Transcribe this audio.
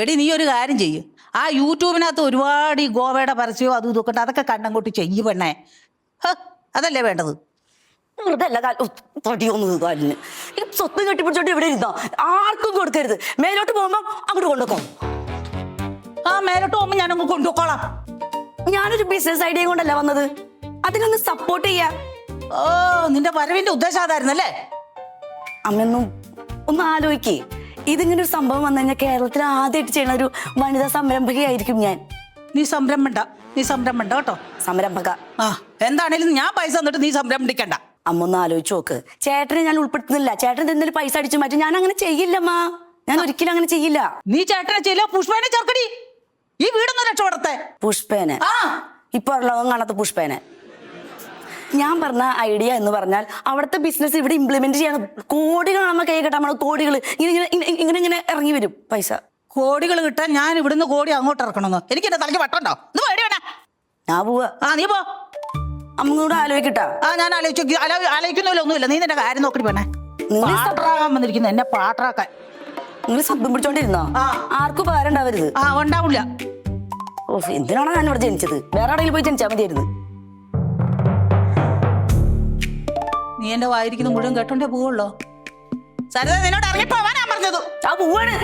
എടി നീ ഒരു കാര്യം ചെയ്യ്. ആ യൂട്യൂബിനകത്ത് ഒരുപാട് ഈ ഗോവയുടെ പരസ്യമോ അതും ഇതൊക്കെ ഉണ്ട്. അതൊക്കെ കണ്ണങ്ങോട്ട് ചെയ്യ് പെണ്ണേ. അതല്ലേ വേണ്ടത്. വെറുതല്ല തടിയൊന്നും കാലിന് ഈ സ്വത്ത് കെട്ടിപ്പിടിച്ചോണ്ട് ഇവിടെ ഇരുന്നോ, ആർക്കും കൊടുക്കരുത്. മേലോട്ട് പോകുമ്പോ അങ്ങോട്ട് കൊണ്ടുപോക്കോ. ആ മേലോട്ട് പോകുമ്പോ ഞാനങ്ങ് കൊണ്ടുപോക്കോളാം. ഞാനൊരു ബിസിനസ് ഐഡിയ കൊണ്ടല്ല വന്നത്, അതിനൊന്ന് സപ്പോർട്ട് ചെയ്യാ. ഓ, നിന്റെ വരവിന്റെ ഉദ്ദേശം അതായിരുന്നല്ലേ? അമ്മയൊന്നും ഒന്ന് ആലോചിക്കേ. ഇതിങ്ങനെ ഒരു സംഭവം വന്നു കഴിഞ്ഞാൽ കേരളത്തിൽ ആദ്യമായിട്ട് ചെയ്യുന്ന ഒരു വനിതാ സംരംഭകയായിരിക്കും ഞാൻ. നീ സംരംഭണ്ട കേട്ടോ. സംരംഭക. ആ, എന്താണേലും ഞാൻ പൈസ തന്നിട്ട് നീ സംരംഭിക്കണ്ട. അമ്മ ഒന്ന് ആലോചിച്ച് നോക്ക്. ചേട്ടനെ ഞാൻ ഉൾപ്പെടുത്തുന്നില്ല. ചേട്ടൻ എന്തെങ്കിലും പൈസ അടിച്ചു മാറ്റും. ഞാൻ അങ്ങനെ ചെയ്യില്ലമ്മ. ഞാൻ ഒരിക്കലും അങ്ങനെ ചെയ്യില്ല. നീ ചേട്ടനെ ചെയ്യില്ല, പുഷ്പേനെ ചേർക്കടി. ഈ വീടൊന്നും രക്ഷപ്പെടത്തെ. പുഷ്പേനെ ഇപ്പൊ ലോകം കാണാത്ത പുഷ്പേനെ. ഞാൻ പറഞ്ഞ ഐഡിയ എന്ന് പറഞ്ഞാൽ അവിടുത്തെ ബിസിനസ് ഇവിടെ ഇംപ്ലിമെന്റ് ചെയ്യണം. കോടികൾ നമ്മ കൈ കിട്ടാൻ കോടികൾ ഇങ്ങനെ ഇങ്ങനെ ഇറങ്ങി വരും പൈസ. കോടികൾ കിട്ടാൻ ഞാൻ ഇവിടുന്ന് കോടി അങ്ങോട്ട് ഇറക്കണമെന്ന് എനിക്ക് എന്റെ തലയ്ക്ക് വട്ടുണ്ടോ? ഞാൻ പോവാ. നീ പോ. അമ്മ കൂടെ ആലോചിക്കട്ടാ. ഞാൻ ആലോചിക്കുന്നില്ല, ഒന്നുമില്ല. നീ നിന്റെ കാര്യം നോക്കി പെണ്ണേ. പാട്ടറാകാൻ വന്നിരിക്കുന്നു എന്നെ പാട്ടറാക്കാൻ. നിങ്ങൾ ശബ്ദം പിടിച്ചോണ്ടിരുന്നോ? ആർക്കും ഉപകാരം ഉണ്ടാവരുത്. ഉണ്ടാവില്ല. ഓ, എന്തിനാണോ ഞാൻ ഇവിടെ ജനിച്ചത്? വേറെ എവിടെയെങ്കിലും പോയി ജനിച്ചാൽ മതിയായിരുന്നു. നീ എന്റെ വായിരിക്കുന്ന മുഴുവൻ കേട്ടോണ്ടേ പോവുള്ളോ? സരിത നിന്നോട് ഇറങ്ങിപ്പോവാനാ പറഞ്ഞത്. ആ പോവാണ്.